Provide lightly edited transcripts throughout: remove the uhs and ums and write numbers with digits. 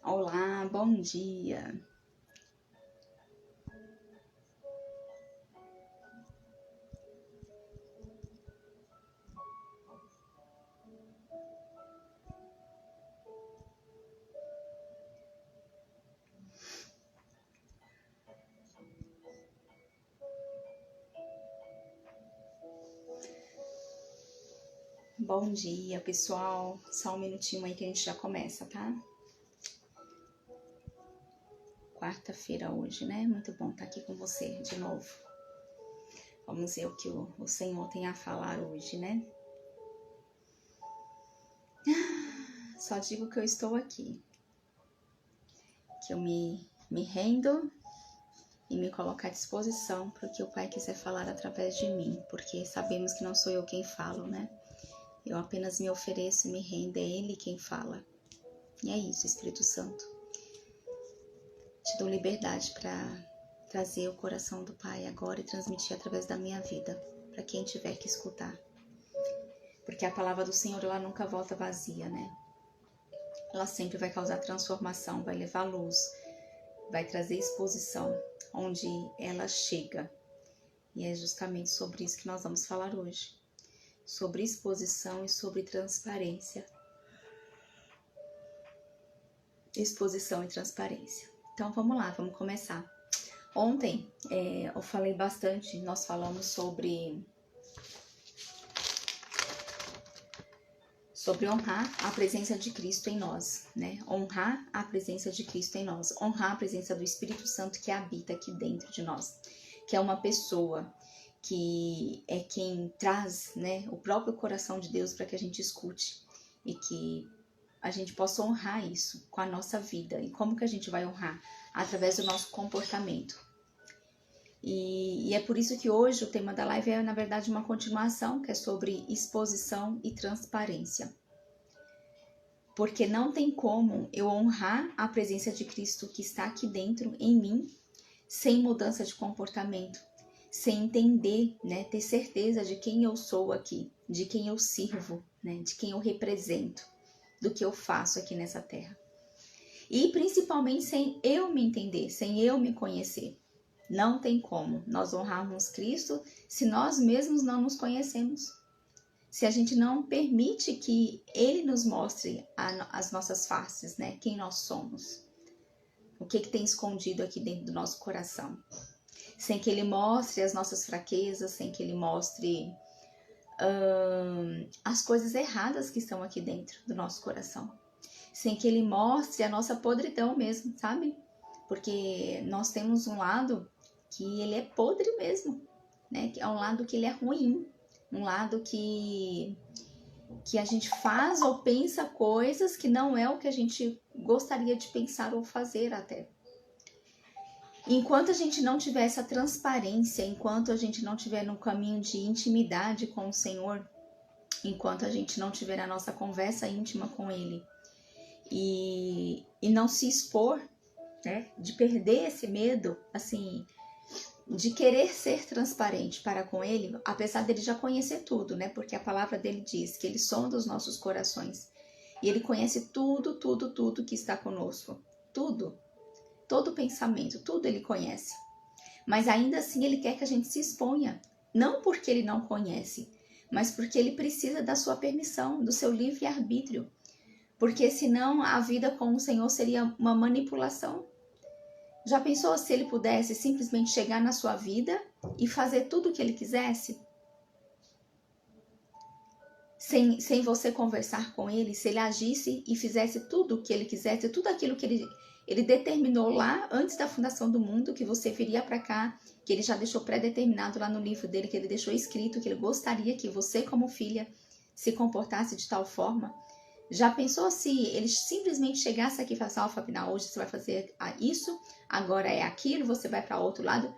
Olá, bom dia. Bom dia, pessoal. Só um minutinho aí que a gente já começa, tá? Quarta-feira hoje, né? Muito bom estar aqui com você de novo. Vamos ver o que o Senhor tem a falar hoje, né? Só digo que eu estou aqui. Que eu me rendo e me coloco à disposição para o que o Pai quiser falar através de mim. Porque sabemos que não sou eu quem falo, né? Eu apenas me ofereço e me rendo, é Ele quem fala. E é isso, Espírito Santo. Te dou liberdade para trazer o coração do Pai agora e transmitir através da minha vida, para quem tiver que escutar. Porque a palavra do Senhor, ela nunca volta vazia, né? Ela sempre vai causar transformação, vai levar luz, vai trazer exposição onde ela chega. E é justamente sobre isso que nós vamos falar hoje. Sobre exposição e sobre transparência. Exposição e transparência. Então vamos lá, vamos começar. Ontem eu falei bastante, nós falamos sobre honrar a presença de Cristo em nós, né? Honrar a presença de Cristo em nós, honrar a presença do Espírito Santo que habita aqui dentro de nós, que é uma pessoa que é quem traz, né, o próprio coração de Deus para que a gente escute e que a gente possa honrar isso com a nossa vida. E como que a gente vai honrar? Através do nosso comportamento. E é por isso que hoje o tema da live é, na verdade, uma continuação, que é sobre exposição e transparência. Porque não tem como eu honrar a presença de Cristo que está aqui dentro, em mim, sem mudança de comportamento, sem entender, né, ter certeza de quem eu sou aqui, de quem eu sirvo, né, de quem eu represento, do que eu faço aqui nessa terra. E principalmente sem eu me entender, sem eu me conhecer. Não tem como nós honrarmos Cristo se nós mesmos não nos conhecemos. Se a gente não permite que Ele nos mostre as nossas faces, né? Quem nós somos. O que tem escondido aqui dentro do nosso coração. Sem que Ele mostre as nossas fraquezas, sem que Ele mostre as coisas erradas que estão aqui dentro do nosso coração. Sem que Ele mostre a nossa podridão mesmo, sabe? Porque nós temos um lado que ele é podre mesmo, né? É um lado que ele é ruim, um lado que a gente faz ou pensa coisas que não é o que a gente gostaria de pensar ou fazer até. Enquanto a gente não tiver essa transparência, enquanto a gente não tiver no caminho de intimidade com o Senhor, enquanto a gente não tiver a nossa conversa íntima com Ele e não se expor, né, de perder esse medo, assim, de querer ser transparente para com Ele, apesar dele já conhecer tudo, né? Porque a palavra dele diz que Ele sonda os nossos corações e Ele conhece tudo, tudo, tudo que está conosco, tudo, todo pensamento, tudo Ele conhece. Mas ainda assim Ele quer que a gente se exponha, não porque Ele não conhece, mas porque Ele precisa da sua permissão, do seu livre-arbítrio, porque senão a vida com o Senhor seria uma manipulação. Já pensou se Ele pudesse simplesmente chegar na sua vida e fazer tudo o que Ele quisesse? Sem você conversar com Ele, se Ele agisse e fizesse tudo o que Ele quisesse, tudo aquilo que Ele determinou lá antes da fundação do mundo, que você viria para cá, que Ele já deixou pré-determinado lá no livro dele, que Ele deixou escrito, que Ele gostaria que você como filha se comportasse de tal forma. Já pensou se ele simplesmente chegasse aqui e falasse, Fabiana, hoje você vai fazer isso, agora é aquilo, você vai para outro lado?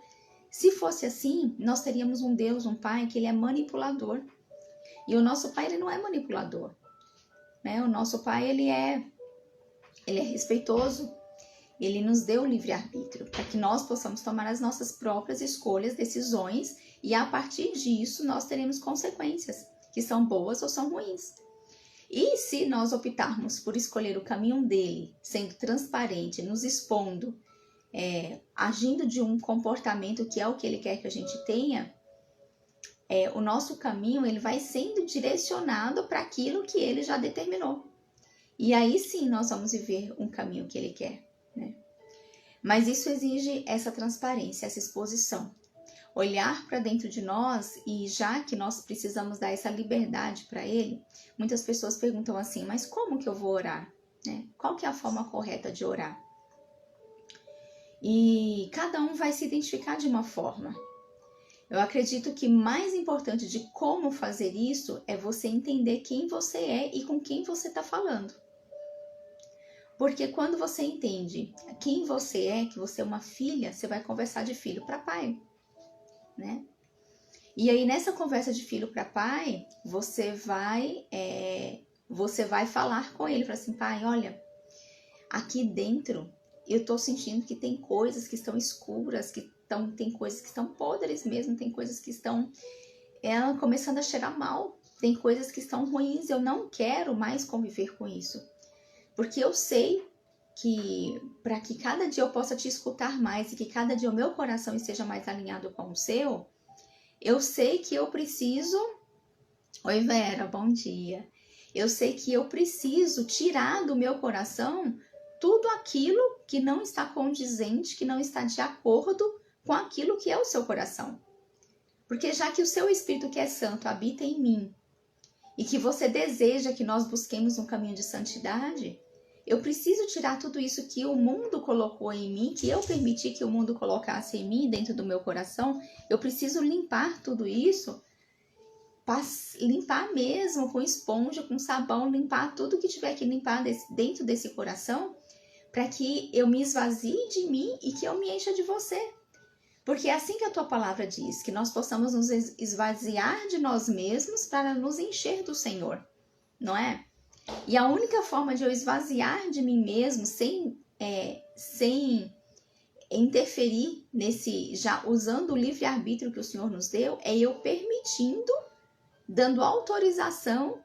Se fosse assim, nós teríamos um Deus, um Pai, que Ele é manipulador. E o nosso Pai, Ele não é manipulador, né? O nosso Pai, Ele é respeitoso. Ele nos deu o livre-arbítrio para que nós possamos tomar as nossas próprias escolhas, decisões, e a partir disso nós teremos consequências, que são boas ou são ruins. E se nós optarmos por escolher o caminho dele, sendo transparente, nos expondo, agindo de um comportamento que é o que ele quer que a gente tenha, o nosso caminho ele vai sendo direcionado para aquilo que ele já determinou. E aí sim nós vamos viver um caminho que ele quer, né? Mas isso exige essa transparência, essa exposição. Olhar para dentro de nós, e já que nós precisamos dar essa liberdade para ele, muitas pessoas perguntam assim, mas como que eu vou orar? Né? Qual que é a forma correta de orar? E cada um vai se identificar de uma forma. Eu acredito que mais importante de como fazer isso é você entender quem você é e com quem você está falando. Porque quando você entende quem você é, que você é uma filha, você vai conversar de filho para pai, né? E aí nessa conversa de filho para pai, você vai falar com ele, falar assim, pai, olha, aqui dentro eu tô sentindo que tem coisas que estão escuras, tem coisas que estão podres mesmo, tem coisas que estão começando a cheirar mal, tem coisas que estão ruins, eu não quero mais conviver com isso. Porque eu sei que para que cada dia eu possa te escutar mais e que cada dia o meu coração esteja mais alinhado com o seu, eu sei que eu preciso... Oi, Vera, bom dia. Eu sei que eu preciso tirar do meu coração tudo aquilo que não está condizente, que não está de acordo com aquilo que é o seu coração. Porque já que o seu Espírito que é santo habita em mim e que você deseja que nós busquemos um caminho de santidade, eu preciso tirar tudo isso que o mundo colocou em mim, que eu permiti que o mundo colocasse em mim, dentro do meu coração. Eu preciso limpar tudo isso, limpar mesmo com esponja, com sabão, limpar tudo que tiver que limpar dentro desse coração, para que eu me esvazie de mim e que eu me encha de você. Porque é assim que a tua palavra diz, que nós possamos nos esvaziar de nós mesmos para nos encher do Senhor, não é? E a única forma de eu esvaziar de mim mesmo, sem interferir já usando o livre-arbítrio que o Senhor nos deu, é eu permitindo, dando autorização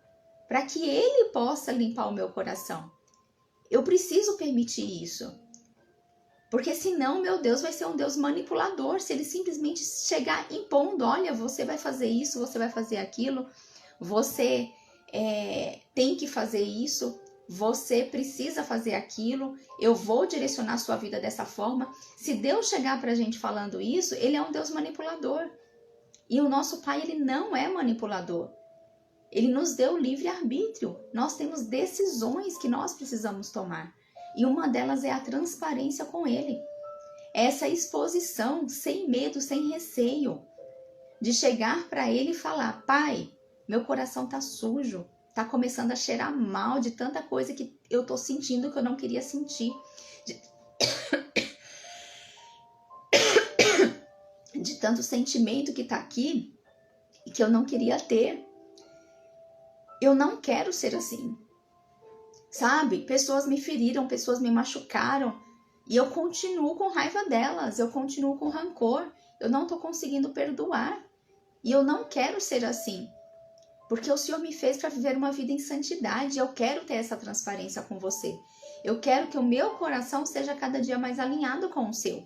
para que Ele possa limpar o meu coração. Eu preciso permitir isso. Porque senão, meu Deus vai ser um Deus manipulador, se Ele simplesmente chegar impondo, olha, você vai fazer isso, você vai fazer aquilo, você... tem que fazer isso, você precisa fazer aquilo, eu vou direcionar a sua vida dessa forma. Se Deus chegar pra gente falando isso, Ele é um Deus manipulador. E o nosso Pai, Ele não é manipulador. Ele nos deu livre-arbítrio. Nós temos decisões que nós precisamos tomar. E uma delas é a transparência com Ele. Essa exposição, sem medo, sem receio, de chegar para Ele e falar, Pai, meu coração tá sujo, tá começando a cheirar mal de tanta coisa que eu tô sentindo que eu não queria sentir. De tanto sentimento que tá aqui e que eu não queria ter. Eu não quero ser assim. Sabe? Pessoas me feriram, pessoas me machucaram e eu continuo com raiva delas, eu continuo com rancor, eu não tô conseguindo perdoar e eu não quero ser assim. Porque o Senhor me fez para viver uma vida em santidade. Eu quero ter essa transparência com você. Eu quero que o meu coração seja cada dia mais alinhado com o seu.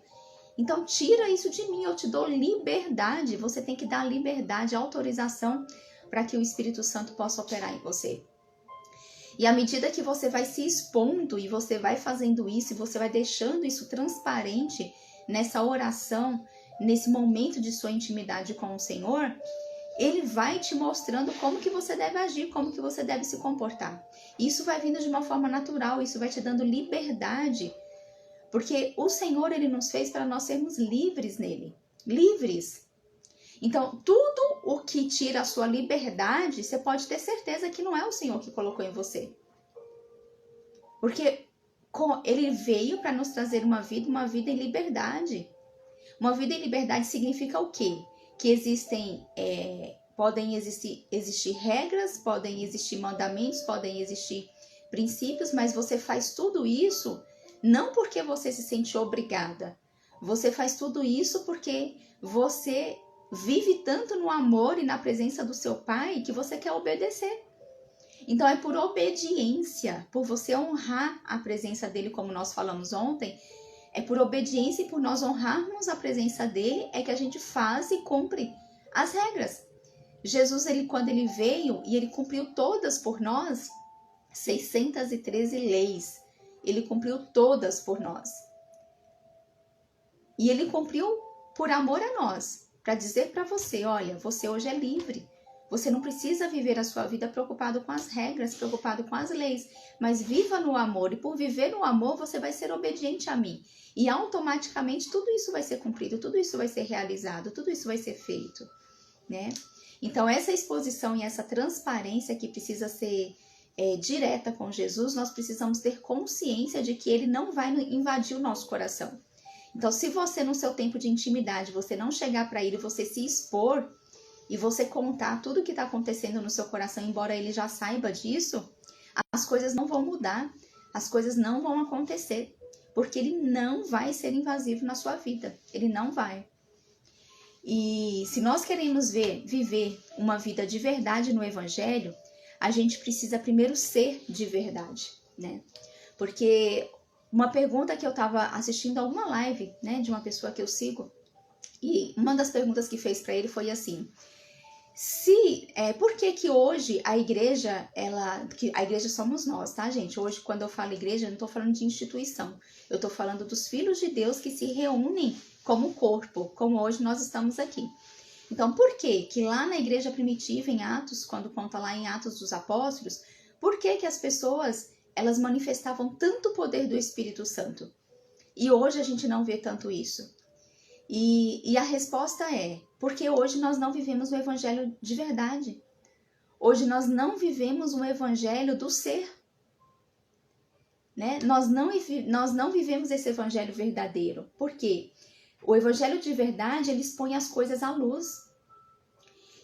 Então, tira isso de mim. Eu te dou liberdade. Você tem que dar liberdade, autorização para que o Espírito Santo possa operar em você. E à medida que você vai se expondo e você vai fazendo isso, e você vai deixando isso transparente nessa oração, nesse momento de sua intimidade com o Senhor, Ele vai te mostrando como que você deve agir, como que você deve se comportar. Isso vai vindo de uma forma natural, isso vai te dando liberdade. Porque o Senhor, Ele nos fez para nós sermos livres nele. Livres. Então, tudo o que tira a sua liberdade, você pode ter certeza que não é o Senhor que colocou em você. Porque Ele veio para nos trazer uma vida em liberdade. Uma vida em liberdade significa o quê? Que podem existir regras, podem existir mandamentos, podem existir princípios, mas você faz tudo isso não porque você se sente obrigada. Você faz tudo isso porque você vive tanto no amor e na presença do seu Pai que você quer obedecer. Então é por obediência, por você honrar a presença dele, como nós falamos ontem, é por obediência e por nós honrarmos a presença dele é que a gente faz e cumpre as regras. Jesus, quando ele veio e ele cumpriu todas por nós, 613 leis, ele cumpriu todas por nós. E ele cumpriu por amor a nós, para dizer para você, olha, você hoje é livre. Você não precisa viver a sua vida preocupado com as regras, preocupado com as leis, mas viva no amor. E por viver no amor, você vai ser obediente a mim. E automaticamente tudo isso vai ser cumprido, tudo isso vai ser realizado, tudo isso vai ser feito, né? Então essa exposição e essa transparência que precisa ser direta com Jesus, nós precisamos ter consciência de que ele não vai invadir o nosso coração. Então se você no seu tempo de intimidade, você não chegar para ele, você se expor e você contar tudo o que está acontecendo no seu coração, embora ele já saiba disso, as coisas não vão mudar, as coisas não vão acontecer, porque ele não vai ser invasivo na sua vida, ele não vai. E se nós queremos viver uma vida de verdade no Evangelho, a gente precisa primeiro ser de verdade, né? Porque uma pergunta que eu estava assistindo a uma live, né, de uma pessoa que eu sigo, e uma das perguntas que fez para ele foi assim: por que hoje a igreja, que a igreja somos nós, tá, gente? Hoje, quando eu falo igreja, eu não estou falando de instituição, eu estou falando dos filhos de Deus que se reúnem como corpo, como hoje nós estamos aqui. Então, por que lá na igreja primitiva, em Atos, quando conta lá em Atos dos Apóstolos, por que as pessoas, elas manifestavam tanto poder do Espírito Santo? E hoje a gente não vê tanto isso. E a resposta é, porque hoje nós não vivemos o evangelho de verdade. Hoje nós não vivemos um evangelho do ser. Né? Nós não vivemos esse evangelho verdadeiro. Por quê? O evangelho de verdade, ele expõe as coisas à luz.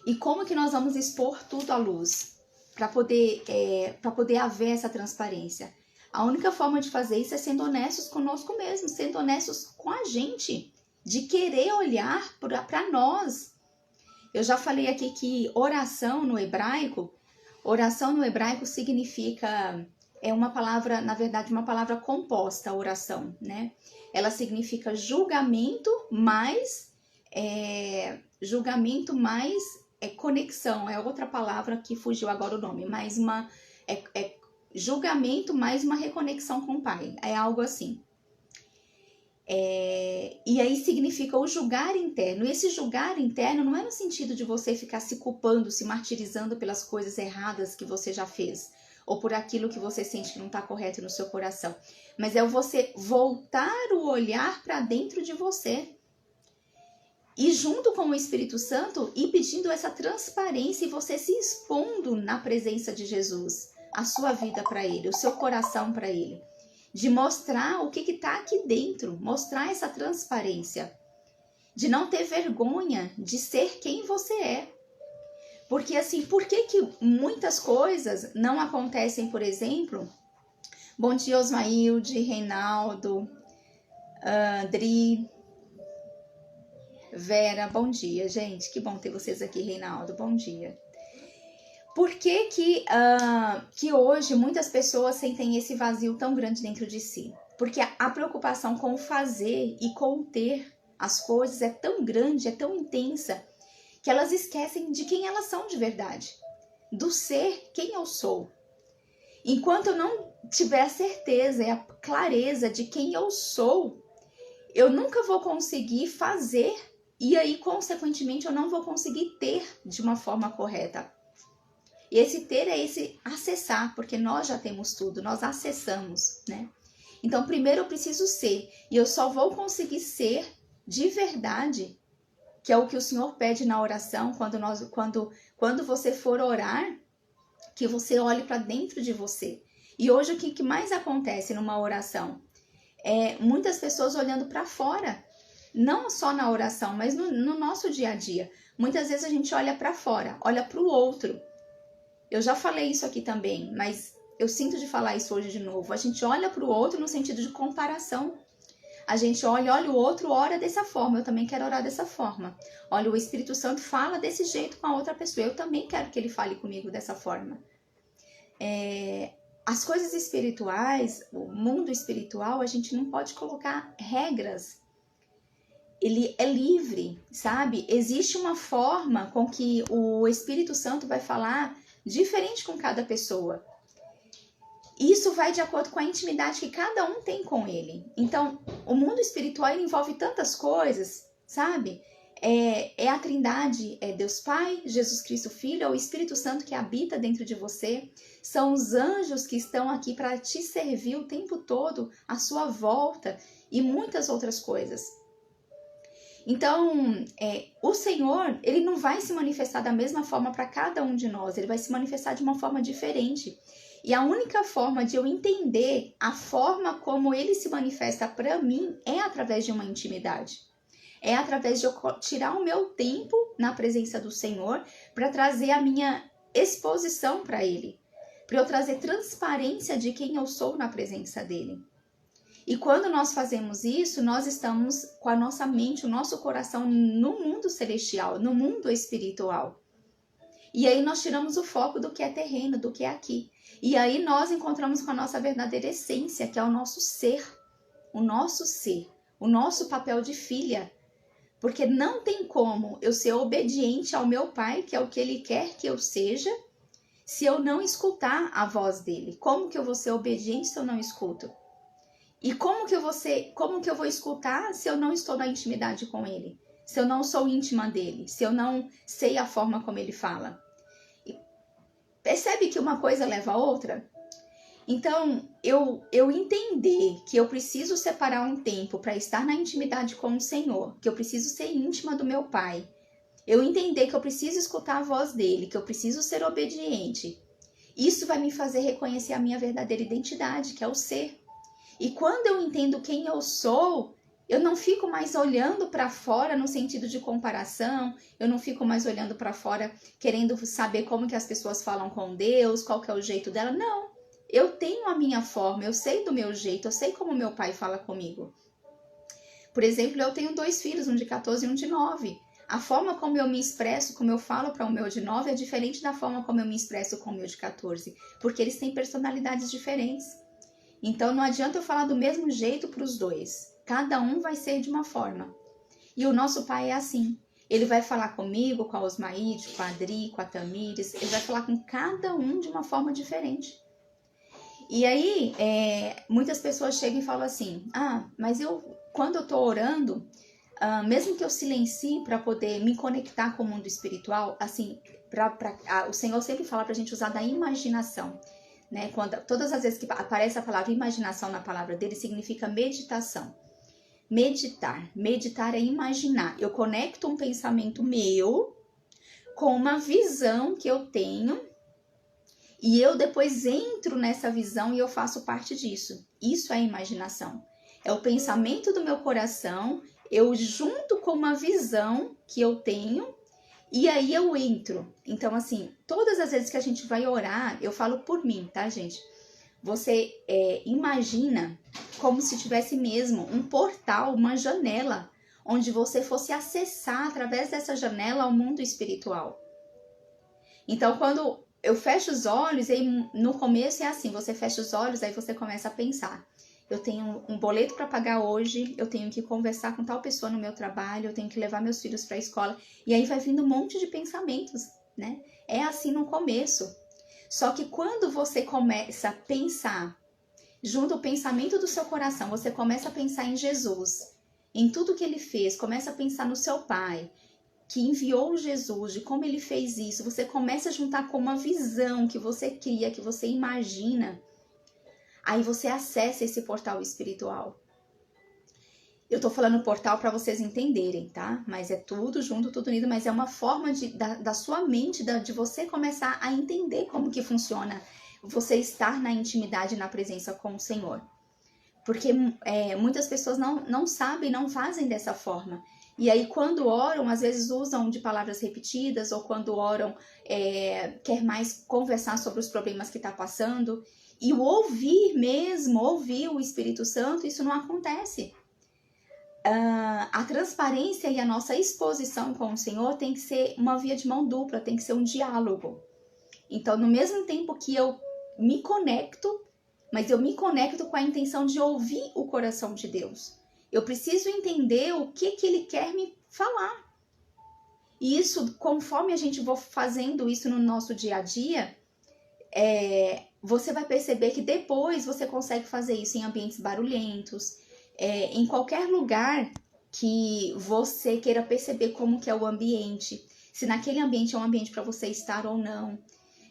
E como que nós vamos expor tudo à luz? Para poder haver essa transparência. A única forma de fazer isso é sendo honestos conosco mesmos, sendo honestos com a gente. De querer olhar para nós. Eu já falei aqui que oração no hebraico significa, é uma palavra, na verdade, uma palavra composta, oração, né? Ela significa julgamento mais conexão, é outra palavra que fugiu agora o nome, mas julgamento mais uma reconexão com o Pai, é algo assim. E aí significa o julgar interno. E esse julgar interno não é no sentido de você ficar se culpando, se martirizando pelas coisas erradas que você já fez, ou por aquilo que você sente que não está correto no seu coração, mas é você voltar o olhar para dentro de você e junto com o Espírito Santo ir pedindo essa transparência e você se expondo na presença de Jesus, a sua vida para ele, o seu coração para ele. De mostrar o que está aqui dentro, mostrar essa transparência, de não ter vergonha de ser quem você é. Porque assim, por que muitas coisas não acontecem, por exemplo? Bom dia, Osmailde, Reinaldo, Andri, Vera, bom dia, gente, que bom ter vocês aqui, Reinaldo, bom dia. Por que hoje muitas pessoas sentem esse vazio tão grande dentro de si? Porque a preocupação com o fazer e com o ter as coisas é tão grande, é tão intensa, que elas esquecem de quem elas são de verdade. Do ser quem eu sou. Enquanto eu não tiver a certeza e a clareza de quem eu sou, eu nunca vou conseguir fazer e aí, consequentemente, eu não vou conseguir ter de uma forma correta. E esse ter é esse acessar, porque nós já temos tudo, nós acessamos, né? Então, primeiro eu preciso ser, e eu só vou conseguir ser de verdade, que é o que o Senhor pede na oração, quando você for orar, que você olhe para dentro de você. E hoje o que mais acontece numa oração? Muitas pessoas olhando para fora, não só na oração, mas no nosso dia a dia. Muitas vezes a gente olha para fora, olha para o outro. Eu já falei isso aqui também, mas eu sinto de falar isso hoje de novo. A gente olha para o outro no sentido de comparação. A gente olha o outro ora dessa forma, eu também quero orar dessa forma. Olha, o Espírito Santo fala desse jeito com a outra pessoa, eu também quero que ele fale comigo dessa forma. as coisas espirituais, o mundo espiritual, a gente não pode colocar regras. Ele é livre, sabe? Existe uma forma com que o Espírito Santo vai falar diferente com cada pessoa. Isso vai de acordo com a intimidade que cada um tem com ele. Então, o mundo espiritual ele envolve tantas coisas, sabe? É a Trindade, é Deus Pai, Jesus Cristo Filho, é o Espírito Santo que habita dentro de você. São os anjos que estão aqui para te servir o tempo todo, à sua volta e muitas outras coisas. Então, o Senhor, ele não vai se manifestar da mesma forma para cada um de nós, ele vai se manifestar de uma forma diferente. E a única forma de eu entender a forma como ele se manifesta para mim é através de uma intimidade. É através de eu tirar o meu tempo na presença do Senhor para trazer a minha exposição para ele. Para eu trazer transparência de quem eu sou na presença dele. E quando nós fazemos isso, nós estamos com a nossa mente, o nosso coração no mundo celestial, no mundo espiritual. E aí nós tiramos o foco do que é terreno, do que é aqui. E aí nós encontramos com a nossa verdadeira essência, que é o nosso ser, o nosso papel de filha. Porque não tem como eu ser obediente ao meu pai, que é o que ele quer que eu seja, se eu não escutar a voz dele. Como que eu vou ser obediente se eu não escuto? E como que eu vou escutar se eu não estou na intimidade com ele? Se eu não sou íntima dele? Se eu não sei a forma como ele fala? E percebe que uma coisa leva a outra? Então, eu entender que eu preciso separar um tempo para estar na intimidade com o Senhor, que eu preciso ser íntima do meu Pai, eu entender que eu preciso escutar a voz dele, que eu preciso ser obediente, isso vai me fazer reconhecer a minha verdadeira identidade, que é o ser. E quando eu entendo quem eu sou, eu não fico mais olhando para fora no sentido de comparação, eu não fico mais olhando para fora querendo saber como que as pessoas falam com Deus, qual que é o jeito dela, não. Eu tenho a minha forma, eu sei do meu jeito, eu sei como meu pai fala comigo. Por exemplo, eu tenho 2 filhos, um de 14 e um de 9. A forma como eu me expresso, como eu falo para o meu de 9 é diferente da forma como eu me expresso com o meu de 14, porque eles têm personalidades diferentes. Então não adianta eu falar do mesmo jeito para os dois. Cada um vai ser de uma forma. E o nosso pai é assim. Ele vai falar comigo, com a Osmaíde, com a Adri, com a Tamires. Ele vai falar com cada um de uma forma diferente. E aí, muitas pessoas chegam e falam assim, mas quando eu tô orando, mesmo que eu silencie para poder me conectar com o mundo espiritual, assim, o Senhor sempre fala pra gente usar da imaginação, né? Todas as vezes que aparece a palavra imaginação na palavra dele, significa meditação. Meditar é imaginar. Eu conecto um pensamento meu com uma visão que eu tenho, e eu depois entro nessa visão e eu faço parte disso. Isso é imaginação. É o pensamento do meu coração, eu junto com uma visão que eu tenho, e aí eu entro. Então, assim, todas as vezes que a gente vai orar, eu falo por mim, tá, gente? Você imagina como se tivesse mesmo um portal, uma janela, onde você fosse acessar através dessa janela ao mundo espiritual. Então, quando eu fecho os olhos, e no começo é assim, você fecha os olhos, aí você começa a pensar. Eu tenho um boleto para pagar hoje, eu tenho que conversar com tal pessoa no meu trabalho, eu tenho que levar meus filhos para a escola. E aí vai vindo um monte de pensamentos, né? É assim no começo. Só que quando você começa a pensar, junto ao pensamento do seu coração, você começa a pensar em Jesus, em tudo que ele fez, começa a pensar no seu Pai, que enviou Jesus, de como ele fez isso, você começa a juntar com uma visão que você cria, que você imagina, aí você acessa esse portal espiritual. Eu tô falando portal para vocês entenderem, tá? Mas é tudo junto, tudo unido, mas é uma forma da sua mente, de você começar a entender como que funciona você estar na intimidade, na presença com o Senhor. Porque muitas pessoas não sabem, não fazem dessa forma. E aí, quando oram, às vezes usam de palavras repetidas, ou quando oram, quer mais conversar sobre os problemas que está passando. E o ouvir mesmo, ouvir o Espírito Santo, isso não acontece. A transparência e a nossa exposição com o Senhor tem que ser uma via de mão dupla, tem que ser um diálogo. Então, no mesmo tempo que eu me conecto, mas eu me conecto com a intenção de ouvir o coração de Deus. Eu preciso entender o que Ele quer me falar. E isso, conforme a gente for fazendo isso no nosso dia a dia, você vai perceber que depois você consegue fazer isso em ambientes barulhentos, em qualquer lugar que você queira perceber como que é o ambiente, se naquele ambiente é um ambiente para você estar ou não.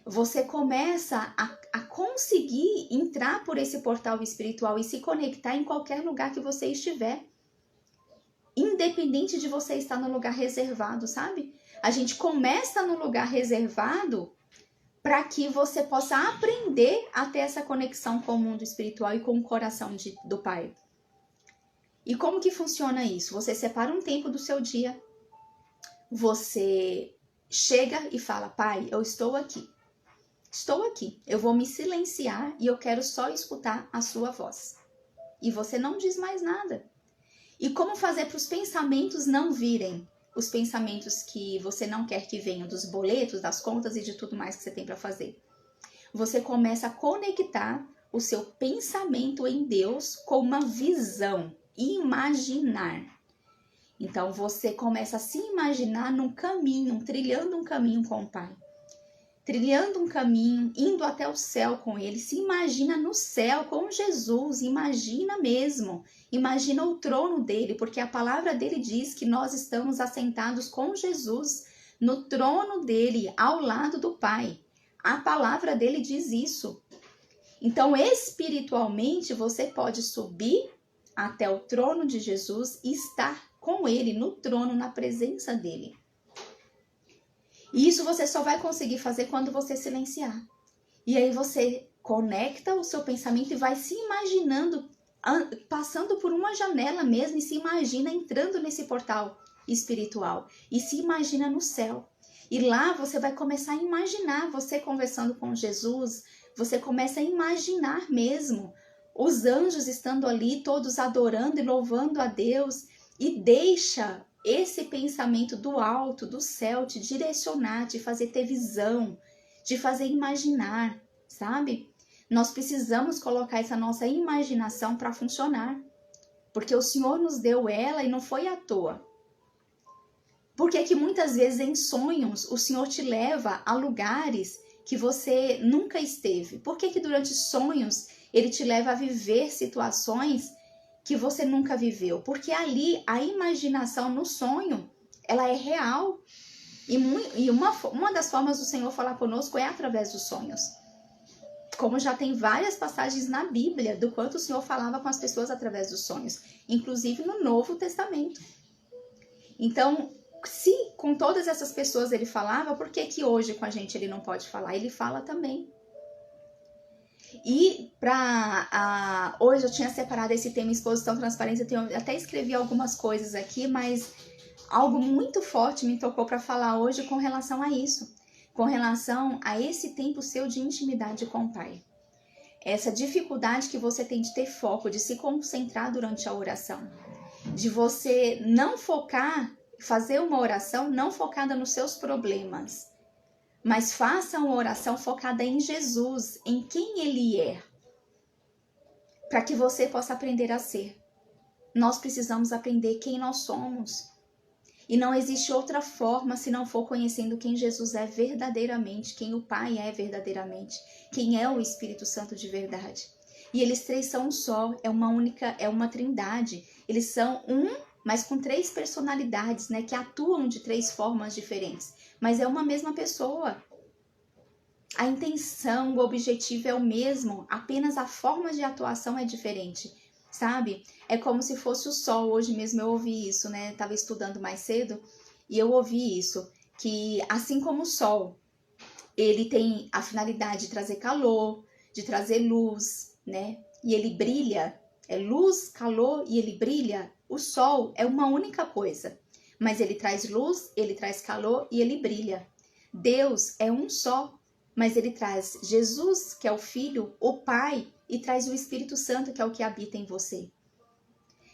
Você começa a conseguir entrar por esse portal espiritual e se conectar em qualquer lugar que você estiver. Independente de você estar no lugar reservado, sabe? A gente começa no lugar reservado para que você possa aprender a ter essa conexão com o mundo espiritual e com o coração do Pai. E como que funciona isso? Você separa um tempo do seu dia, você chega e fala: Pai, eu estou aqui, eu vou me silenciar e eu quero só escutar a sua voz. E você não diz mais nada. E como fazer para os pensamentos não virem? Os pensamentos que você não quer que venham, dos boletos, das contas e de tudo mais que você tem para fazer. Você começa a conectar o seu pensamento em Deus com uma visão, imaginar. Então você começa a se imaginar num caminho, trilhando um caminho com o Pai. Trilhando um caminho, indo até o céu com Ele. Se imagina no céu com Jesus, imagina mesmo. Imagina o trono dele, porque a palavra dele diz que nós estamos assentados com Jesus no trono dele, ao lado do Pai. A palavra dele diz isso. Então, espiritualmente, você pode subir até o trono de Jesus e estar com ele no trono, na presença dele. E isso você só vai conseguir fazer quando você silenciar. E aí você conecta o seu pensamento e vai se imaginando, passando por uma janela mesmo, e se imagina entrando nesse portal espiritual. E se imagina no céu. E lá você vai começar a imaginar você conversando com Jesus. Você começa a imaginar mesmo os anjos estando ali, todos adorando e louvando a Deus. E deixa esse pensamento do alto, do céu, te direcionar, te fazer ter visão, te fazer imaginar, sabe? Nós precisamos colocar essa nossa imaginação para funcionar, porque o Senhor nos deu ela e não foi à toa. Porque que muitas vezes em sonhos o Senhor te leva a lugares que você nunca esteve? Por que durante sonhos Ele te leva a viver situações que você nunca viveu? Porque ali a imaginação no sonho, ela é real. E uma das formas do Senhor falar conosco é através dos sonhos. Como já tem várias passagens na Bíblia do quanto o Senhor falava com as pessoas através dos sonhos, inclusive no Novo Testamento. Então, se com todas essas pessoas ele falava, por que hoje com a gente ele não pode falar? Ele fala também. E hoje eu tinha separado esse tema exposição, transparência, eu até escrevi algumas coisas aqui, mas algo muito forte me tocou para falar hoje com relação a isso, com relação a esse tempo seu de intimidade com o Pai. Essa dificuldade que você tem de ter foco, de se concentrar durante a oração, de você não focar, fazer uma oração não focada nos seus problemas, mas faça uma oração focada em Jesus, em quem Ele é, para que você possa aprender a ser. Nós precisamos aprender quem nós somos. E não existe outra forma se não for conhecendo quem Jesus é verdadeiramente, quem o Pai é verdadeiramente, quem é o Espírito Santo de verdade. E eles três são um só, é uma trindade. Eles são um, mas com três personalidades, né, que atuam de três formas diferentes. Mas é uma mesma pessoa. A intenção, o objetivo é o mesmo, apenas a forma de atuação é diferente, sabe? É como se fosse o sol. Hoje mesmo eu ouvi isso, né? Estava estudando mais cedo e eu ouvi isso, que assim como o sol, ele tem a finalidade de trazer calor, de trazer luz, né? E ele brilha, é luz, calor e ele brilha. O sol é uma única coisa, mas ele traz luz, ele traz calor e ele brilha. Deus é um só, mas ele traz Jesus, que é o Filho, o Pai, e traz o Espírito Santo, que é o que habita em você.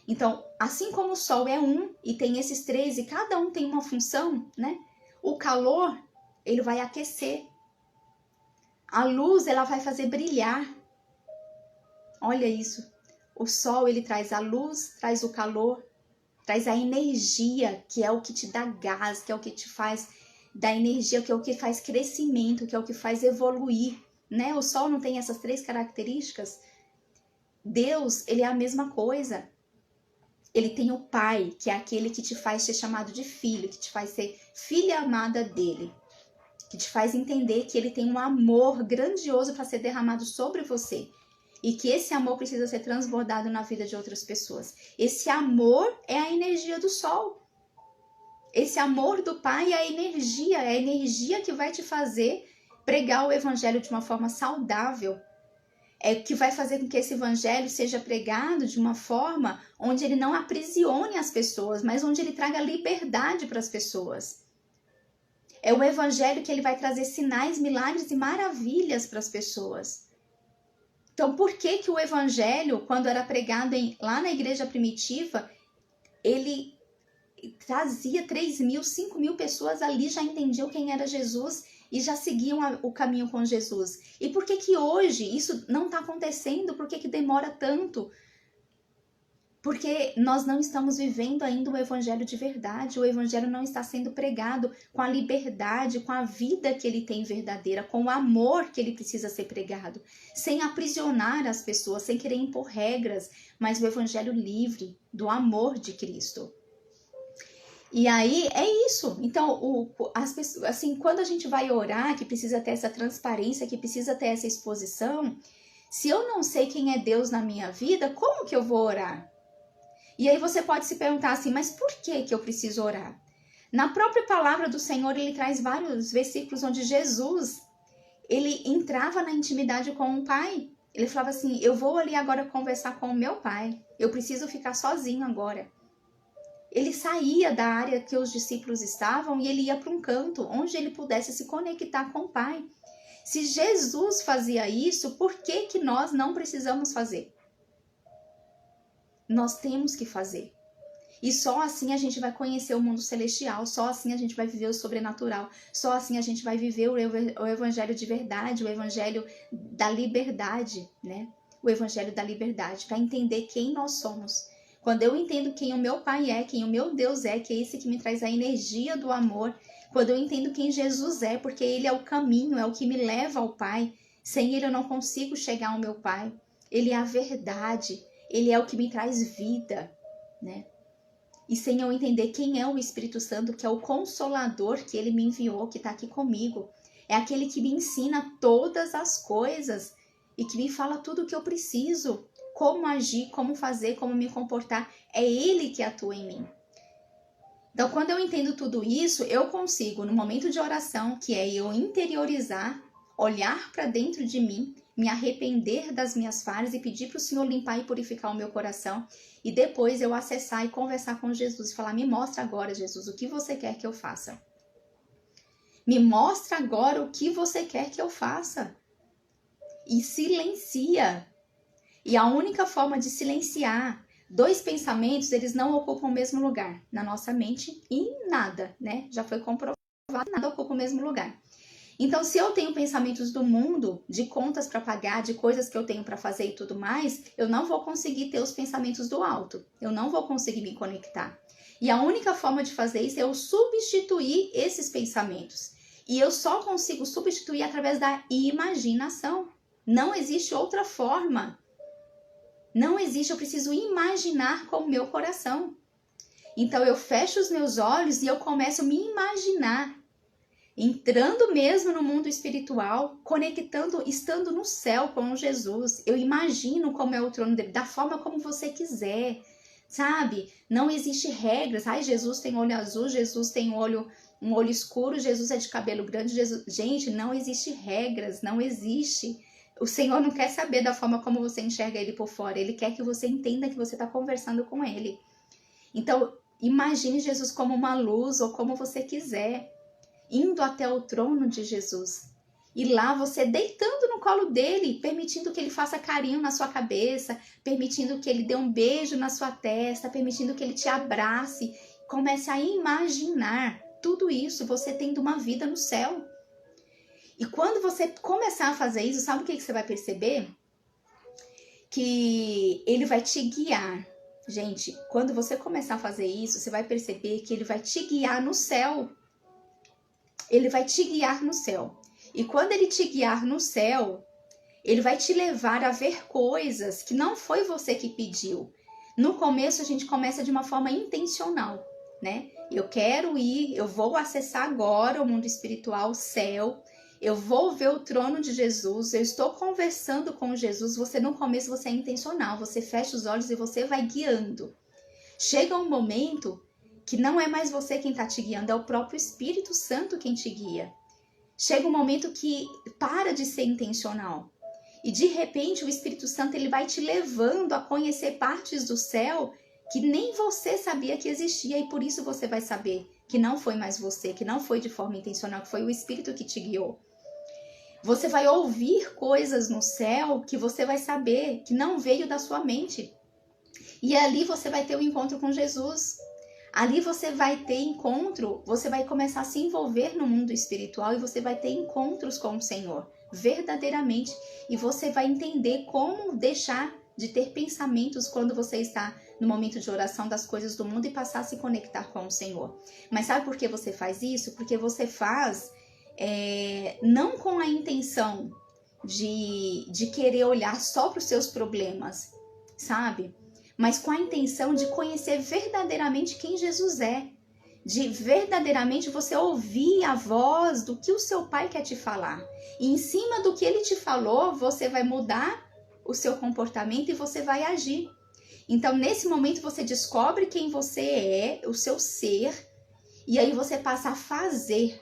Então, assim como o sol é um e tem esses três e cada um tem uma função, né? O calor, ele vai aquecer. A luz, ela vai fazer brilhar. Olha isso. O sol, ele traz a luz, traz o calor, traz a energia, que é o que te dá gás, que é o que te faz dar energia, que é o que faz crescimento, que é o que faz evoluir, né? O sol não tem essas 3 características? Deus, ele é a mesma coisa. Ele tem o Pai, que é aquele que te faz ser chamado de filho, que te faz ser filha amada dele, que te faz entender que ele tem um amor grandioso para ser derramado sobre você e que esse amor precisa ser transbordado na vida de outras pessoas. Esse amor é a energia do sol. Esse amor do Pai é a energia que vai te fazer pregar o evangelho de uma forma saudável. É o que vai fazer com que esse evangelho seja pregado de uma forma onde ele não aprisione as pessoas, mas onde ele traga liberdade para as pessoas. É o evangelho que ele vai trazer sinais, milagres e maravilhas para as pessoas. Então, por que que o evangelho, quando era pregado lá na igreja primitiva, ele trazia 3.000, 5.000 pessoas ali, já entendiam quem era Jesus e já seguiam o caminho com Jesus? E por que que hoje isso não está acontecendo? Por que que demora tanto? Porque nós não estamos vivendo ainda o evangelho de verdade. O evangelho não está sendo pregado com a liberdade, com a vida que ele tem verdadeira, com o amor que ele precisa ser pregado, sem aprisionar as pessoas, sem querer impor regras, mas o evangelho livre do amor de Cristo. E aí é isso. Então, as pessoas, assim, quando a gente vai orar, que precisa ter essa transparência, que precisa ter essa exposição, se eu não sei quem é Deus na minha vida, como que eu vou orar? E aí você pode se perguntar assim, mas por que que eu preciso orar? Na própria palavra do Senhor, ele traz vários versículos onde Jesus, ele entrava na intimidade com o Pai. Ele falava assim, eu vou ali agora conversar com o meu Pai. Eu preciso ficar sozinho agora. Ele saía da área que os discípulos estavam e ele ia para um canto onde ele pudesse se conectar com o Pai. Se Jesus fazia isso, por que que nós não precisamos fazer? Nós temos que fazer. E só assim a gente vai conhecer o mundo celestial, só assim a gente vai viver o sobrenatural, só assim a gente vai viver o evangelho de verdade, o evangelho da liberdade, né? O evangelho da liberdade, para entender quem nós somos. Quando eu entendo quem o meu Pai é, quem o meu Deus é, que é esse que me traz a energia do amor, quando eu entendo quem Jesus é, porque ele é o caminho, é o que me leva ao Pai, sem ele eu não consigo chegar ao meu Pai, ele é a verdade, ele é o que me traz vida, né? E sem eu entender quem é o Espírito Santo, que é o Consolador que ele me enviou, que está aqui comigo, é aquele que me ensina todas as coisas e que me fala tudo o que eu preciso, como agir, como fazer, como me comportar, é ele que atua em mim. Então, quando eu entendo tudo isso, eu consigo, no momento de oração, que é eu interiorizar, olhar para dentro de mim, me arrepender das minhas falhas e pedir para o Senhor limpar e purificar o meu coração, e depois eu acessar e conversar com Jesus e falar, me mostra agora, Jesus, o que você quer que eu faça. Me mostra agora o que você quer que eu faça. E silencia. E a única forma de silenciar 2 pensamentos, eles não ocupam o mesmo lugar na nossa mente e nada, né? Já foi comprovado, nada ocupa o mesmo lugar. Então, se eu tenho pensamentos do mundo, de contas para pagar, de coisas que eu tenho para fazer e tudo mais, eu não vou conseguir ter os pensamentos do alto. Eu não vou conseguir me conectar. E a única forma de fazer isso é eu substituir esses pensamentos. E eu só consigo substituir através da imaginação. Não existe outra forma. Não existe, eu preciso imaginar com o meu coração. Então eu fecho os meus olhos e eu começo a me imaginar. Entrando mesmo no mundo espiritual, conectando, estando no céu com Jesus. Eu imagino como é o trono dele, da forma como você quiser, sabe? Não existe regras. Ai, Jesus tem olho azul, Jesus tem um olho escuro, Jesus é de cabelo grande. Jesus... Gente, não existe regras, não existe. O Senhor não quer saber da forma como você enxerga ele por fora. Ele quer que você entenda que você está conversando com ele. Então, imagine Jesus como uma luz ou como você quiser, indo até o trono de Jesus. E lá você deitando no colo dele, permitindo que ele faça carinho na sua cabeça, permitindo que ele dê um beijo na sua testa, permitindo que ele te abrace. Comece a imaginar tudo isso, você tendo uma vida no céu. E quando você começar a fazer isso, sabe o que você vai perceber? Que ele vai te guiar. Gente, quando você começar a fazer isso, você vai perceber que ele vai te guiar no céu. Ele vai te guiar no céu. E quando ele te guiar no céu, ele vai te levar a ver coisas que não foi você que pediu. No começo, a gente começa de uma forma intencional, né? Eu quero ir, eu vou acessar agora o mundo espiritual, o céu. Eu vou ver o trono de Jesus, eu estou conversando com Jesus. Você no começo, você é intencional, você fecha os olhos e você vai guiando. Chega um momento que não é mais você quem está te guiando, é o próprio Espírito Santo quem te guia. Chega um momento que para de ser intencional. E de repente o Espírito Santo ele vai te levando a conhecer partes do céu que nem você sabia que existia. E por isso você vai saber que não foi mais você, que não foi de forma intencional, que foi o Espírito que te guiou. Você vai ouvir coisas no céu que você vai saber que não veio da sua mente. E ali você vai ter um encontro com Jesus. Ali você vai ter encontro, você vai começar a se envolver no mundo espiritual e você vai ter encontros com o Senhor, verdadeiramente. E você vai entender como deixar de ter pensamentos quando você está no momento de oração das coisas do mundo e passar a se conectar com o Senhor. Mas sabe por que você faz isso? Porque você faz não com a intenção de querer olhar só para os seus problemas, sabe? Mas com a intenção de conhecer verdadeiramente quem Jesus é. De verdadeiramente você ouvir a voz do que o seu pai quer te falar. E em cima do que ele te falou, você vai mudar o seu comportamento e você vai agir. Então, nesse momento, você descobre quem você é, o seu ser, e aí você passa a fazer.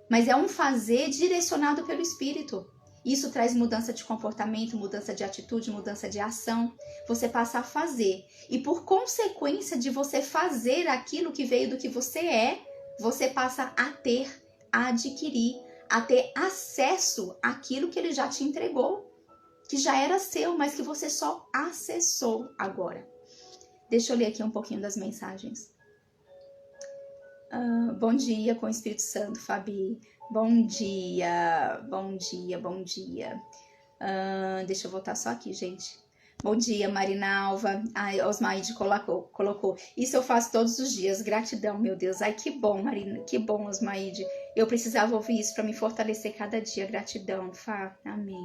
Mas é um fazer direcionado pelo Espírito. Isso traz mudança de comportamento, mudança de atitude, mudança de ação. Você passa a fazer. E por consequência de você fazer aquilo que veio do que você é, você passa a ter, a adquirir, a ter acesso àquilo que ele já te entregou, que já era seu, mas que você só acessou agora. Deixa eu ler aqui um pouquinho das mensagens. Bom dia com o Espírito Santo, Fabi. Bom dia, bom dia, bom dia. Deixa eu voltar só aqui, gente. Bom dia, Marinalva. Osmaide colocou. Isso eu faço todos os dias. Gratidão, meu Deus. Ai, que bom, Marina. Que bom, Osmaide. Eu precisava ouvir isso para me fortalecer cada dia. Gratidão, Fá. Amém.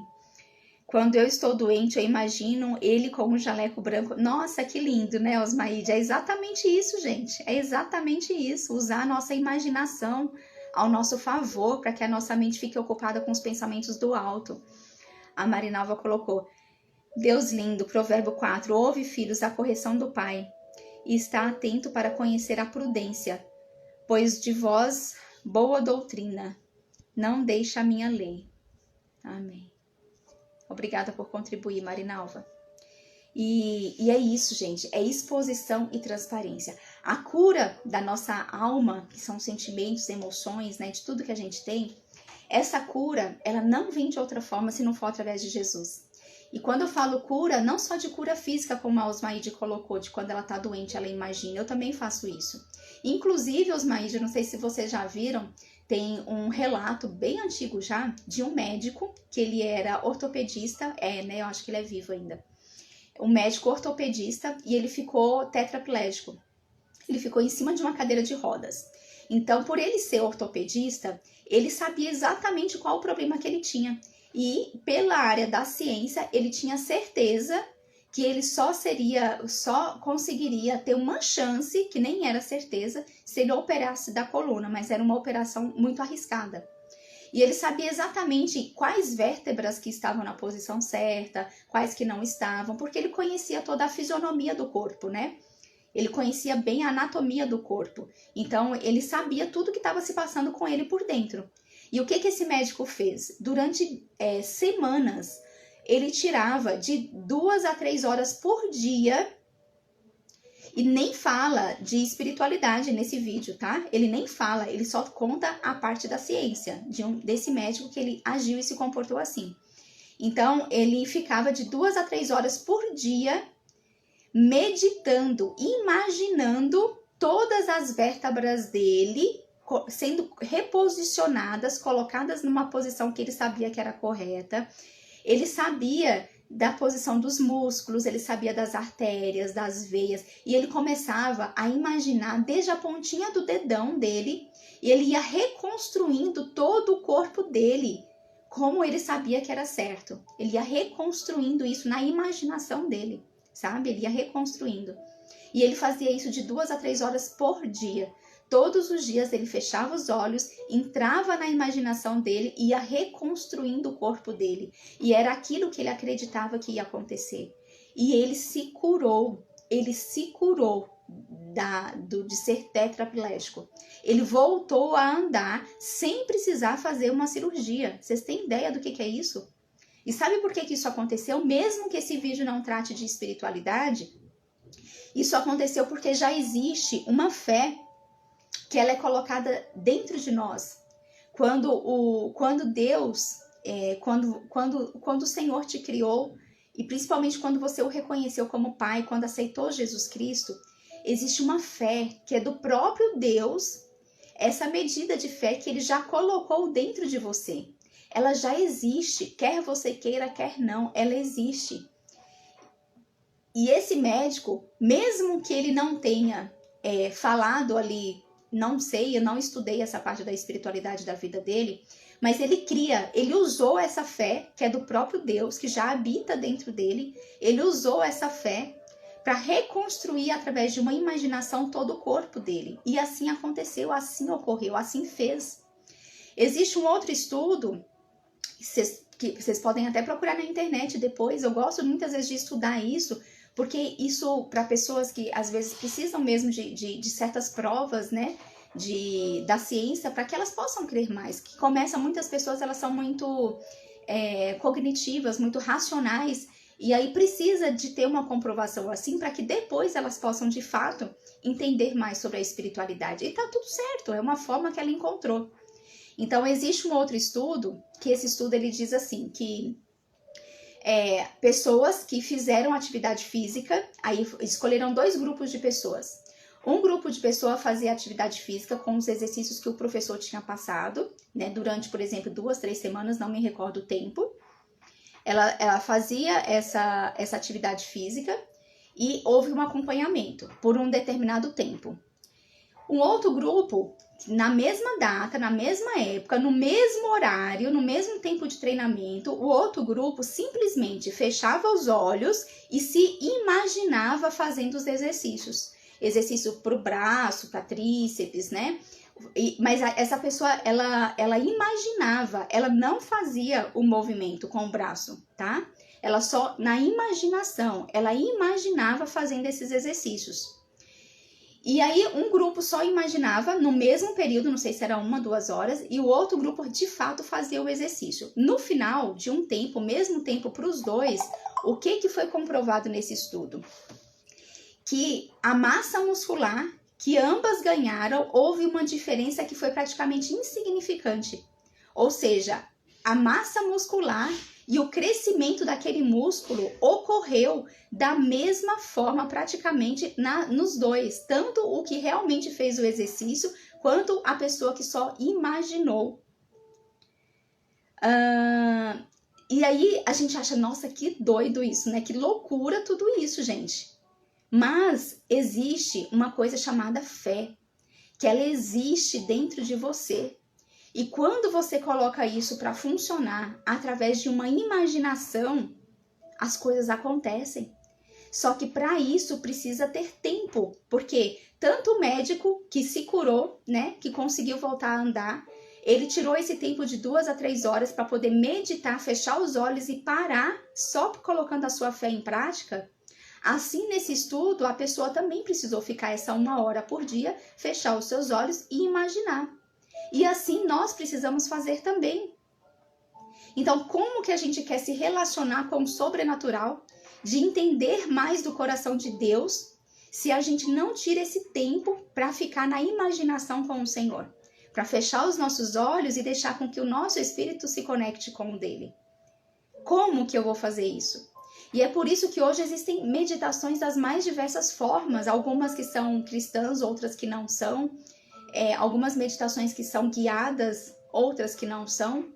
Quando eu estou doente, eu imagino ele com um jaleco branco. Nossa, que lindo, né, Osmaide? É exatamente isso, gente. É exatamente isso. Usar a nossa imaginação ao nosso favor, para que a nossa mente fique ocupada com os pensamentos do alto. A Marinalva colocou. Deus lindo, Provérbio 4. Ouve, filhos, a correção do Pai, e está atento para conhecer a prudência, pois de vós boa doutrina, não deixa a minha lei. Amém. Obrigada por contribuir, Marinalva. E é isso, gente. É exposição e transparência. A cura da nossa alma, que são sentimentos, emoções, né, de tudo que a gente tem, essa cura, ela não vem de outra forma se não for através de Jesus. E quando eu falo cura, não só de cura física, como a Osmaide colocou, de quando ela tá doente, ela imagina. Eu também faço isso. Inclusive, Osmaide, não sei se vocês já viram, tem um relato bem antigo já, de um médico, que ele era ortopedista, né, eu acho que ele é vivo ainda. Um médico ortopedista, e ele ficou tetraplégico. Ele ficou em cima de uma cadeira de rodas. Então, por ele ser ortopedista, ele sabia exatamente qual o problema que ele tinha. E pela área da ciência, ele tinha certeza que ele só conseguiria ter uma chance, que nem era certeza, se ele operasse da coluna, mas era uma operação muito arriscada. E ele sabia exatamente quais vértebras que estavam na posição certa, quais que não estavam, porque ele conhecia toda a fisionomia do corpo, né? Ele conhecia bem a anatomia do corpo. Então, ele sabia tudo que estava se passando com ele por dentro. E o que esse médico fez? Durante semanas, ele tirava de 2 a 3 horas por dia. E nem fala de espiritualidade nesse vídeo, tá? Ele nem fala, ele só conta a parte da ciência desse médico que ele agiu e se comportou assim. Então, ele ficava de 2 a 3 horas por dia meditando, imaginando todas as vértebras dele sendo reposicionadas, colocadas numa posição que ele sabia que era correta. Ele sabia da posição dos músculos, ele sabia das artérias, das veias, e ele começava a imaginar desde a pontinha do dedão dele, e ele ia reconstruindo todo o corpo dele, como ele sabia que era certo. Ele ia reconstruindo isso na imaginação dele, sabe? Ele ia reconstruindo. E ele fazia isso de 2 a 3 horas por dia. Todos os dias ele fechava os olhos, entrava na imaginação dele e ia reconstruindo o corpo dele. E era aquilo que ele acreditava que ia acontecer. E ele se curou de ser tetraplégico. Ele voltou a andar sem precisar fazer uma cirurgia. Vocês têm ideia do que é isso? E sabe por que isso aconteceu? Mesmo que esse vídeo não trate de espiritualidade, isso aconteceu porque já existe uma fé que ela é colocada dentro de nós. Quando Deus, quando o Senhor te criou, e principalmente quando você o reconheceu como Pai, quando aceitou Jesus Cristo, existe uma fé que é do próprio Deus, essa medida de fé que ele já colocou dentro de você. Ela já existe, quer você queira, quer não, ela existe. E esse médico, mesmo que ele não tenha falado ali, não sei, eu não estudei essa parte da espiritualidade da vida dele, mas ele usou essa fé, que é do próprio Deus, que já habita dentro dele, ele usou essa fé para reconstruir através de uma imaginação todo o corpo dele. E assim aconteceu, assim ocorreu, assim fez. Existe um outro estudo, que vocês podem até procurar na internet depois, eu gosto muitas vezes de estudar isso, porque isso, para pessoas que às vezes precisam mesmo de certas provas, né, da ciência, para que elas possam crer mais. Que começa, muitas pessoas, elas são muito cognitivas, muito racionais, e aí precisa de ter uma comprovação assim, para que depois elas possam, de fato, entender mais sobre a espiritualidade. E tá tudo certo, é uma forma que ela encontrou. Então, existe um outro estudo, que esse estudo ele diz assim, que pessoas que fizeram atividade física, aí escolheram 2 grupos de pessoas. Um grupo de pessoas fazia atividade física com os exercícios que o professor tinha passado, né, durante, por exemplo, 2, 3 semanas, não me recordo o tempo. Ela fazia essa atividade física e houve um acompanhamento por um determinado tempo. Um outro grupo, na mesma data, na mesma época, no mesmo horário, no mesmo tempo de treinamento, o outro grupo simplesmente fechava os olhos e se imaginava fazendo os exercícios. Exercício para o braço, para tríceps, né? Mas essa pessoa, ela imaginava, ela não fazia o movimento com o braço, tá? Ela só, na imaginação, ela imaginava fazendo esses exercícios. E aí um grupo só imaginava no mesmo período, não sei se era 1, 2 horas, e o outro grupo de fato fazia o exercício. No final de um tempo, mesmo tempo para os dois, o que foi comprovado nesse estudo? Que a massa muscular que ambas ganharam, houve uma diferença que foi praticamente insignificante. Ou seja, a massa muscular e o crescimento daquele músculo ocorreu da mesma forma praticamente nos dois. Tanto o que realmente fez o exercício, quanto a pessoa que só imaginou. E aí a gente acha, nossa, que doido isso, né? Que loucura tudo isso, gente. Mas existe uma coisa chamada fé, que ela existe dentro de você. E quando você coloca isso para funcionar através de uma imaginação, as coisas acontecem. Só que para isso precisa ter tempo, porque tanto o médico que se curou, né, que conseguiu voltar a andar, ele tirou esse tempo de 2 a 3 horas para poder meditar, fechar os olhos e parar só colocando a sua fé em prática. Assim, nesse estudo, a pessoa também precisou ficar essa 1 hora por dia, fechar os seus olhos e imaginar. E assim nós precisamos fazer também. Então, como que a gente quer se relacionar com o sobrenatural, de entender mais do coração de Deus, se a gente não tira esse tempo para ficar na imaginação com o Senhor? Para fechar os nossos olhos e deixar com que o nosso espírito se conecte com o dele. Como que eu vou fazer isso? E é por isso que hoje existem meditações das mais diversas formas, algumas que são cristãs, outras que não são. algumas meditações que são guiadas, outras que não são,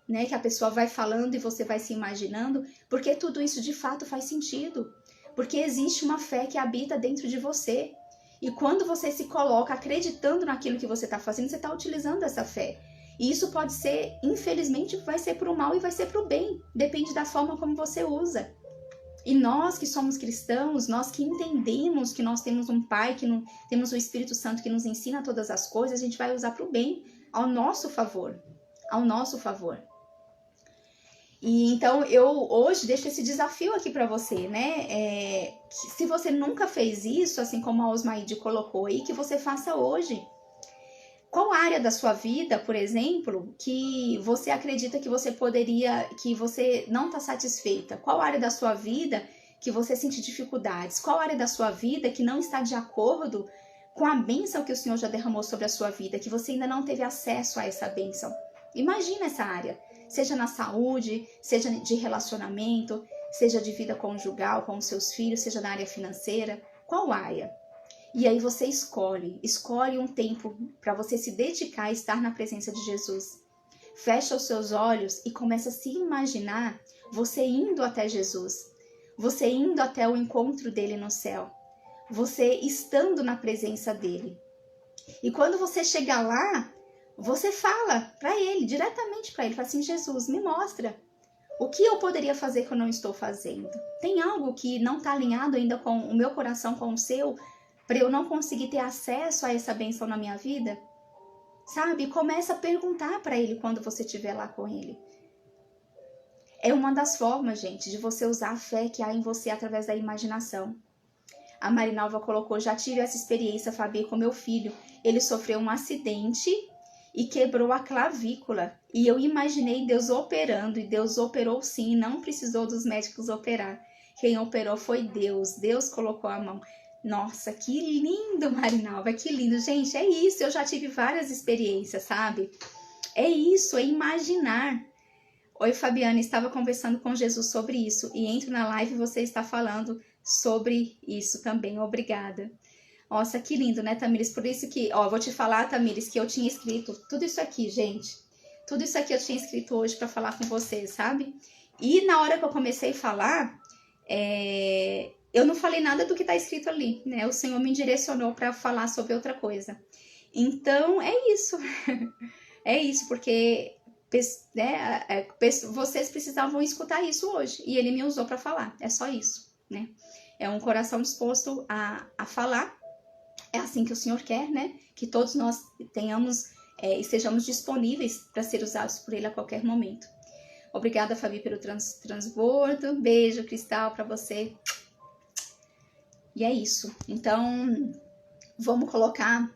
né? Que a pessoa vai falando e você vai se imaginando, porque tudo isso de fato faz sentido. Porque existe uma fé que habita dentro de você. E quando você se coloca acreditando naquilo que você está fazendo, você está utilizando essa fé. E isso pode ser, infelizmente, vai ser para o mal e vai ser para o bem. Depende da forma como você usa. E nós que somos cristãos, nós que entendemos que nós temos um Pai, temos o Espírito Santo que nos ensina todas as coisas, a gente vai usar para o bem, ao nosso favor. Ao nosso favor. E então eu hoje deixo esse desafio aqui para você, né? Se você nunca fez isso, assim como a Osmaide colocou aí, que você faça hoje. Qual área da sua vida, por exemplo, que você acredita que você poderia, que você não está satisfeita? Qual área da sua vida que você sente dificuldades? Qual área da sua vida que não está de acordo com a bênção que o Senhor já derramou sobre a sua vida, que você ainda não teve acesso a essa bênção? Imagina essa área, seja na saúde, seja de relacionamento, seja de vida conjugal com os seus filhos, seja na área financeira. Qual área? E aí você escolhe um tempo para você se dedicar a estar na presença de Jesus. Fecha os seus olhos e começa a se imaginar você indo até Jesus, você indo até o encontro dele no céu, você estando na presença dele. E quando você chegar lá, você fala para ele, diretamente para ele, fala assim: Jesus, me mostra o que eu poderia fazer que eu não estou fazendo. Tem algo que não está alinhado ainda com o meu coração, com o seu, para eu não conseguir ter acesso a essa bênção na minha vida? Sabe? Começa a perguntar para ele quando você estiver lá com ele. É uma das formas, gente, de você usar a fé que há em você através da imaginação. A Marinalva colocou: já tive essa experiência, Fabi, com meu filho. Ele sofreu um acidente e quebrou a clavícula. E eu imaginei Deus operando, e Deus operou sim, não precisou dos médicos operar. Quem operou foi Deus. Deus colocou a mão. Nossa, que lindo, Marinalva, que lindo. Gente, é isso, eu já tive várias experiências, sabe? É isso, é imaginar. Oi, Fabiana, estava conversando com Jesus sobre isso e entro na live e você está falando sobre isso também. Obrigada. Nossa, que lindo, né, Tamires? Por isso que, vou te falar, Tamires, que eu tinha escrito tudo isso aqui, gente. Tudo isso aqui eu tinha escrito hoje para falar com vocês, sabe? E na hora que eu comecei a falar, eu não falei nada do que está escrito ali, né? O Senhor me direcionou para falar sobre outra coisa. Então, é isso. É isso, porque né, vocês precisavam escutar isso hoje. E ele me usou para falar. É só isso, né? É um coração disposto a falar. É assim que o Senhor quer, né? Que todos nós tenhamos e sejamos disponíveis para ser usados por Ele a qualquer momento. Obrigada, Fabi, pelo transbordo. Beijo, Cristal, para você. E é isso. Então, vamos colocar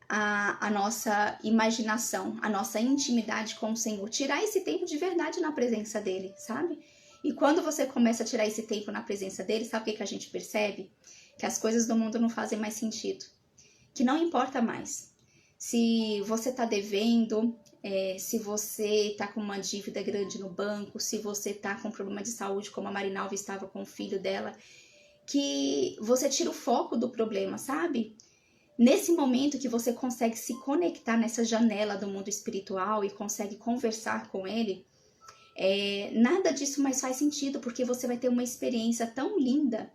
a nossa imaginação, a nossa intimidade com o Senhor. Tirar esse tempo de verdade na presença dEle, sabe? E quando você começa a tirar esse tempo na presença dEle, sabe o que a gente percebe? Que as coisas do mundo não fazem mais sentido. Que não importa mais. Se você está devendo, se você está com uma dívida grande no banco, se você está com problema de saúde, como a Marinalva estava com o filho dela, que você tira o foco do problema, sabe? Nesse momento que você consegue se conectar nessa janela do mundo espiritual e consegue conversar com ele, nada disso mais faz sentido, porque você vai ter uma experiência tão linda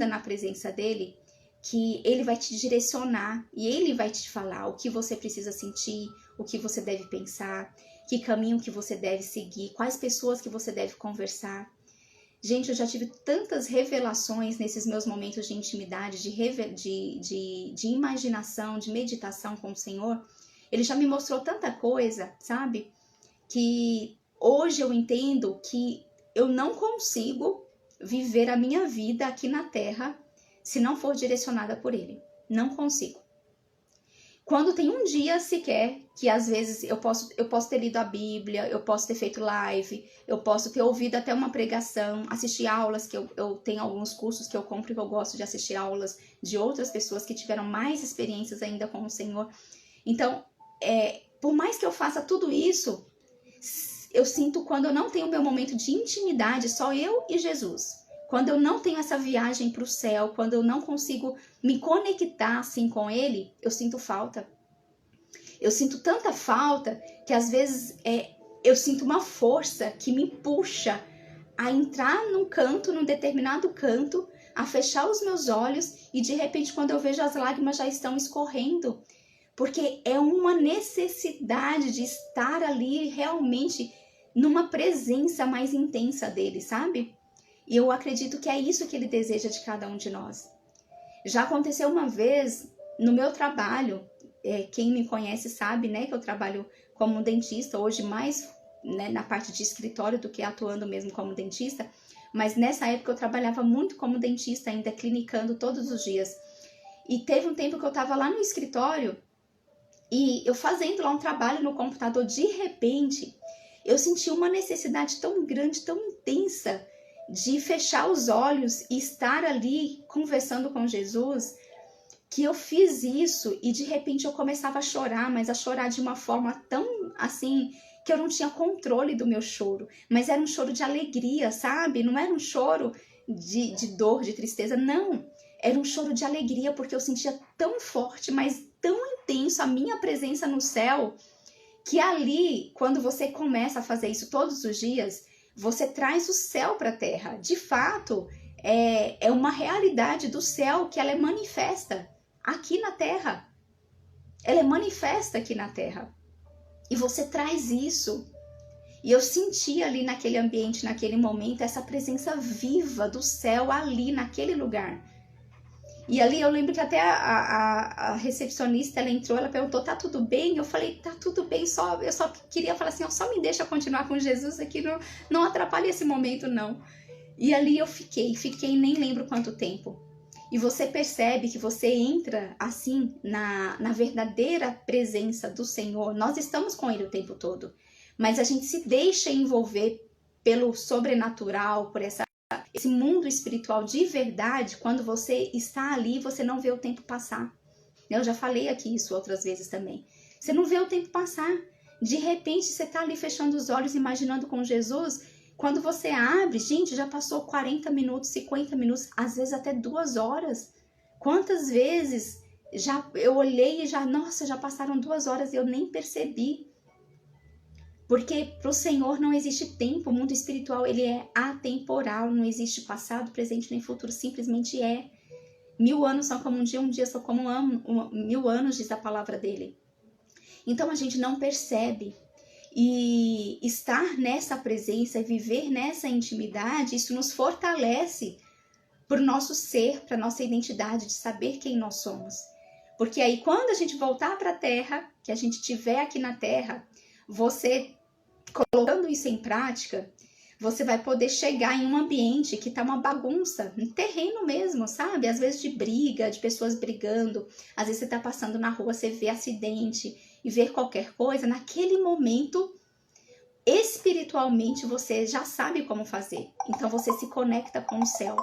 na presença dele, que ele vai te direcionar e ele vai te falar o que você precisa sentir, o que você deve pensar, que caminho que você deve seguir, quais pessoas que você deve conversar. Gente, eu já tive tantas revelações nesses meus momentos de intimidade, de imaginação, de meditação com o Senhor. Ele já me mostrou tanta coisa, sabe? Que hoje eu entendo que eu não consigo viver a minha vida aqui na Terra se não for direcionada por Ele. Não consigo. Quando tem um dia sequer que às vezes eu posso ter lido a Bíblia, eu posso ter feito live, eu posso ter ouvido até uma pregação, assistir aulas, que eu tenho alguns cursos que eu compro e que eu gosto de assistir aulas de outras pessoas que tiveram mais experiências ainda com o Senhor. Então, por mais que eu faça tudo isso, eu sinto quando eu não tenho meu momento de intimidade, só eu e Jesus. Quando eu não tenho essa viagem para o céu, quando eu não consigo me conectar assim com Ele, eu sinto falta. Eu sinto tanta falta que às vezes eu sinto uma força que me puxa a entrar num canto, num determinado canto, a fechar os meus olhos e de repente quando eu vejo as lágrimas já estão escorrendo. Porque é uma necessidade de estar ali realmente numa presença mais intensa dele, sabe? E eu acredito que é isso que ele deseja de cada um de nós. Já aconteceu uma vez no meu trabalho, quem me conhece sabe, né, que eu trabalho como dentista, hoje mais, né, na parte de escritório do que atuando mesmo como dentista, mas nessa época eu trabalhava muito como dentista, ainda clinicando todos os dias. E teve um tempo que eu estava lá no escritório e eu fazendo lá um trabalho no computador, de repente, eu senti uma necessidade tão grande, tão intensa, de fechar os olhos e estar ali conversando com Jesus, que eu fiz isso e de repente eu começava a chorar, mas a chorar de uma forma tão assim, que eu não tinha controle do meu choro, mas era um choro de alegria, sabe? Não era um choro de dor, de tristeza, não. Era um choro de alegria, porque eu sentia tão forte, mas tão intenso a minha presença no céu, que ali, quando você começa a fazer isso todos os dias, você traz o céu para a terra. De fato, é uma realidade do céu que ela é manifesta aqui na terra. Ela é manifesta aqui na terra. E você traz isso. E eu senti ali naquele ambiente, naquele momento, essa presença viva do céu ali naquele lugar. E ali eu lembro que até a recepcionista, ela entrou, ela perguntou, tá tudo bem? Eu falei, tá tudo bem, eu só queria falar assim, só me deixa continuar com Jesus aqui, não atrapalha esse momento não. E ali eu fiquei nem lembro quanto tempo. E você percebe que você entra assim na verdadeira presença do Senhor. Nós estamos com Ele o tempo todo, mas a gente se deixa envolver pelo sobrenatural, por esse mundo espiritual de verdade. Quando você está ali, você não vê o tempo passar. Eu já falei aqui isso outras vezes também. Você não vê o tempo passar. De repente, você está ali fechando os olhos, imaginando com Jesus. Quando você abre, gente, já passou 40 minutos, 50 minutos, às vezes até 2 horas. Quantas vezes eu olhei e já passaram 2 horas e eu nem percebi. Porque para o Senhor não existe tempo, o mundo espiritual ele é atemporal, não existe passado, presente nem futuro, simplesmente é. 1000 anos são como um dia são como 1000 anos, diz a palavra dele. Então a gente não percebe. E estar nessa presença, viver nessa intimidade, isso nos fortalece para o nosso ser, para a nossa identidade, de saber quem nós somos. Porque aí quando a gente voltar para a terra, que a gente estiver aqui na terra, você colocando isso em prática, você vai poder chegar em um ambiente que tá uma bagunça, um terreno mesmo, sabe? Às vezes de briga, de pessoas brigando, às vezes você tá passando na rua, você vê acidente e vê qualquer coisa, naquele momento, espiritualmente você já sabe como fazer. Então você se conecta com o céu.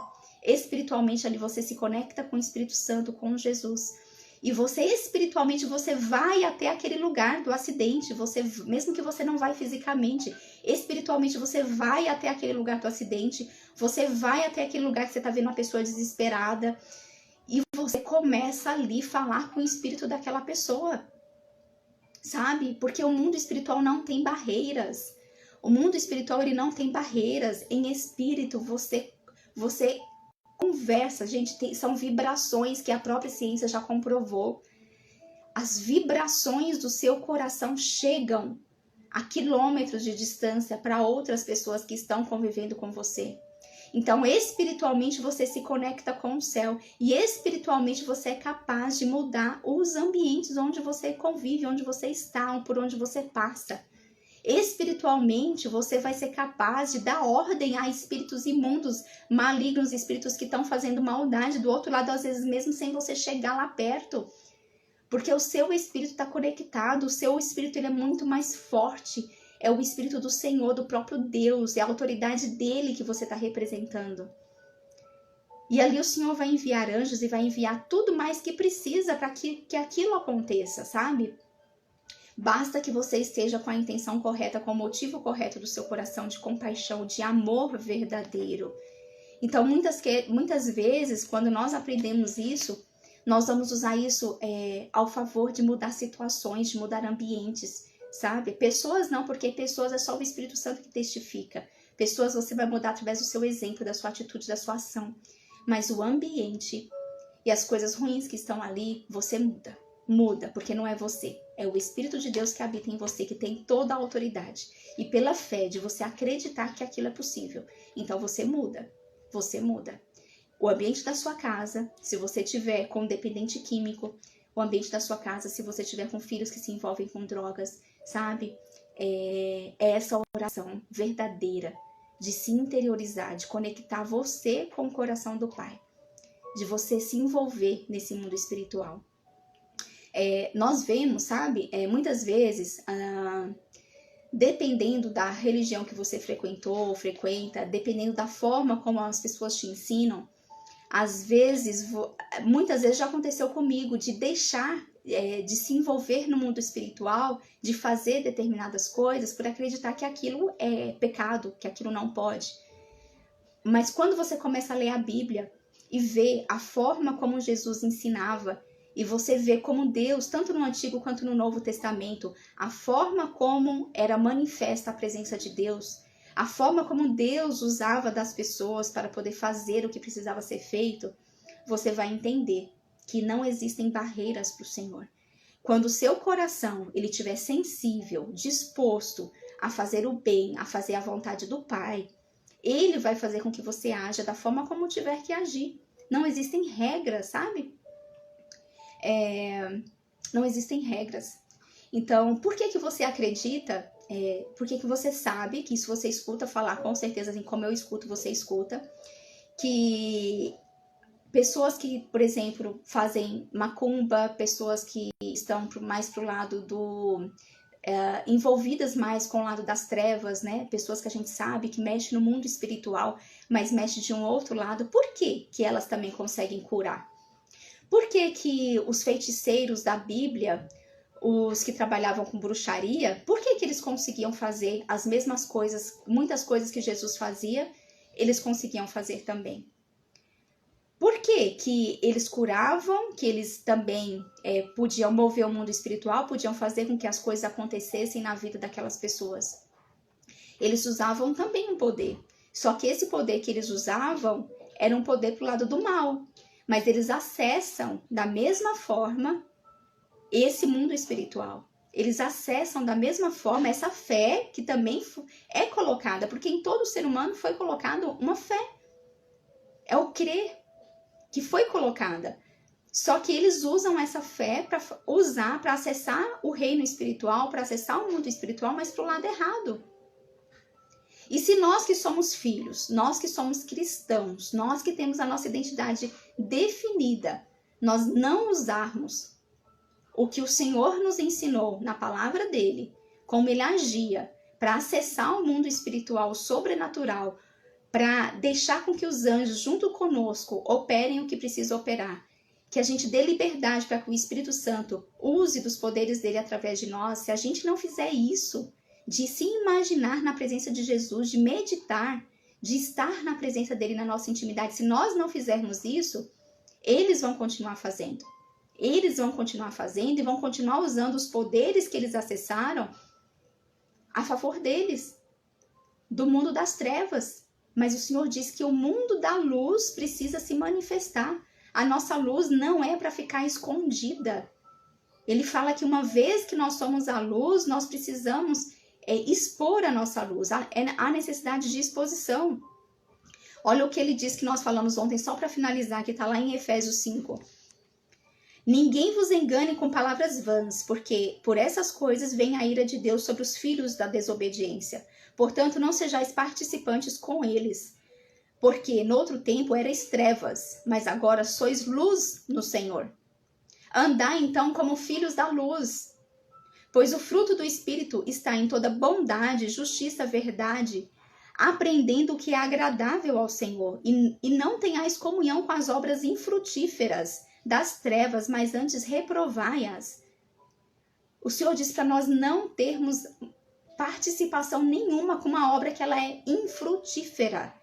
Espiritualmente ali você se conecta com o Espírito Santo, com Jesus. E você espiritualmente, você vai até aquele lugar do acidente, mesmo que você não vai fisicamente, espiritualmente você vai até aquele lugar do acidente, você vai até aquele lugar que você está vendo uma pessoa desesperada e você começa ali a falar com o espírito daquela pessoa, sabe? Porque o mundo espiritual não tem barreiras. O mundo espiritual ele não tem barreiras. Em espírito você conversa, gente, são vibrações que a própria ciência já comprovou. As vibrações do seu coração chegam a quilômetros de distância para outras pessoas que estão convivendo com você. Então, espiritualmente você se conecta com o céu e espiritualmente você é capaz de mudar os ambientes onde você convive, onde você está, por onde você passa. Espiritualmente, você vai ser capaz de dar ordem a espíritos imundos, malignos, espíritos que estão fazendo maldade do outro lado, às vezes mesmo sem você chegar lá perto. Porque o seu espírito está conectado, o seu espírito ele é muito mais forte. É o espírito do Senhor, do próprio Deus, é a autoridade dele que você está representando. E ali o Senhor vai enviar anjos e vai enviar tudo mais que precisa para que aquilo aconteça, sabe? Basta que você esteja com a intenção correta, com o motivo correto do seu coração, de compaixão, de amor verdadeiro. Então, muitas vezes, quando nós aprendemos isso, Nós vamos usar isso ao favor de mudar situações, de mudar ambientes, sabe? Pessoas não, porque pessoas é só o Espírito Santo que testifica. Pessoas você vai mudar através do seu exemplo, da sua atitude, da sua ação. Mas o ambiente e as coisas ruins que estão ali, você muda. Muda, porque não é você. É o Espírito de Deus que habita em você, que tem toda a autoridade. E pela fé de você acreditar que aquilo é possível. Então você muda. Você muda. O ambiente da sua casa, se você tiver com dependente químico, o ambiente da sua casa, se você tiver com filhos que se envolvem com drogas, sabe? É essa oração verdadeira de se interiorizar, de conectar você com o coração do Pai, de você se envolver nesse mundo espiritual. Nós vemos, sabe? Muitas vezes, dependendo da religião que você frequentou ou frequenta, dependendo da forma como as pessoas te ensinam, às vezes, muitas vezes já aconteceu comigo de deixar de se envolver no mundo espiritual, de fazer determinadas coisas por acreditar que aquilo é pecado, que aquilo não pode. Mas quando você começa a ler a Bíblia e ver a forma como Jesus ensinava, e você vê como Deus, tanto no Antigo quanto no Novo Testamento, a forma como era manifesta a presença de Deus, a forma como Deus usava das pessoas para poder fazer o que precisava ser feito, você vai entender que não existem barreiras para o Senhor. Quando o seu coração ele estiver sensível, disposto a fazer o bem, a fazer a vontade do Pai, Ele vai fazer com que você haja da forma como tiver que agir. Não existem regras, sabe? Não existem regras. Então, por que você acredita? Por que você sabe que isso você escuta falar, com certeza, assim como eu escuto, você escuta, que pessoas que, por exemplo, fazem macumba, pessoas que estão mais pro lado envolvidas mais com o lado das trevas, né? Pessoas que a gente sabe que mexem no mundo espiritual, mas mexem de um outro lado. Por que elas também conseguem curar? Por que os feiticeiros da Bíblia, os que trabalhavam com bruxaria, por que eles conseguiam fazer as mesmas coisas, muitas coisas que Jesus fazia, eles conseguiam fazer também? Por que eles curavam, que eles também podiam mover o mundo espiritual, podiam fazer com que as coisas acontecessem na vida daquelas pessoas? Eles usavam também um poder, só que esse poder que eles usavam era um poder para o lado do mal, mas eles acessam da mesma forma esse mundo espiritual. Eles acessam da mesma forma essa fé que também é colocada, porque em todo ser humano foi colocado uma fé. É o crer que foi colocada. Só que eles usam essa fé para acessar o reino espiritual, para acessar o mundo espiritual, mas para o lado errado. E se nós que somos filhos, nós que somos cristãos, nós que temos a nossa identidade definida, nós não usarmos o que o Senhor nos ensinou na palavra dele, como ele agia para acessar o mundo espiritual, sobrenatural, para deixar com que os anjos junto conosco operem o que precisa operar, que a gente dê liberdade para que o Espírito Santo use dos poderes dele através de nós. Se a gente não fizer isso, de se imaginar na presença de Jesus, de meditar, de estar na presença dele na nossa intimidade, se nós não fizermos isso, eles vão continuar fazendo. Eles vão continuar fazendo e vão continuar usando os poderes que eles acessaram a favor deles, do mundo das trevas. Mas o Senhor diz que o mundo da luz precisa se manifestar. A nossa luz não é para ficar escondida. Ele fala que uma vez que nós somos a luz, nós precisamos expor a nossa luz. Há necessidade de exposição. Olha o que ele diz que nós falamos ontem, só para finalizar, que está lá em Efésios 5. Ninguém vos engane com palavras vãs, porque por essas coisas vem a ira de Deus sobre os filhos da desobediência. Portanto, não sejais participantes com eles, porque no outro tempo erais trevas, mas agora sois luz no Senhor. Andai então como filhos da luz, pois o fruto do Espírito está em toda bondade, justiça, verdade, aprendendo o que é agradável ao Senhor, e não tenhais comunhão com as obras infrutíferas das trevas, mas antes reprovai-as. O Senhor diz para nós não termos participação nenhuma com uma obra que ela é infrutífera.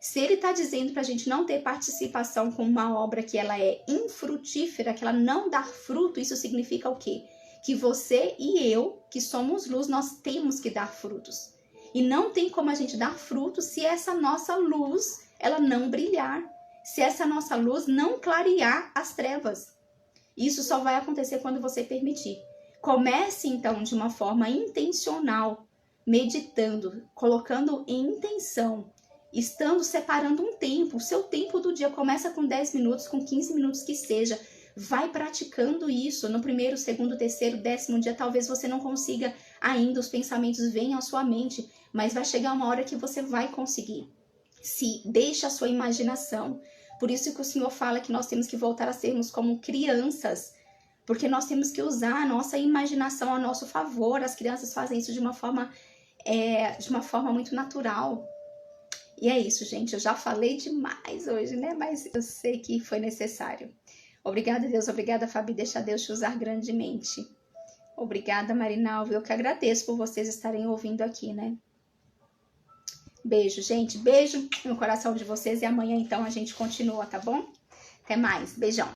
Se ele está dizendo para a gente não ter participação com uma obra que ela é infrutífera, que ela não dá fruto, isso significa o quê? Que você e eu, que somos luz, nós temos que dar frutos. E não tem como a gente dar frutos se essa nossa luz, ela não brilhar. Se essa nossa luz não clarear as trevas. Isso só vai acontecer quando você permitir. Comece, então, de uma forma intencional, meditando, colocando em intenção, estando separando um tempo. O seu tempo do dia começa com 10 minutos, com 15 minutos que seja. Vai praticando isso no primeiro, segundo, terceiro, 10º dia. Talvez você não consiga ainda, os pensamentos venham à sua mente, mas vai chegar uma hora que você vai conseguir. Se deixa a sua imaginação. Por isso que o Senhor fala que nós temos que voltar a sermos como crianças, porque nós temos que usar a nossa imaginação a nosso favor. As crianças fazem isso de uma forma muito natural. E é isso, gente. Eu já falei demais hoje, né? Mas eu sei que foi necessário. Obrigada, Deus. Obrigada, Fabi. Deixa Deus te usar grandemente. Obrigada, Marinalva. Eu que agradeço por vocês estarem ouvindo aqui, né? Beijo, gente. Beijo no coração de vocês. E amanhã, então, a gente continua, tá bom? Até mais. Beijão.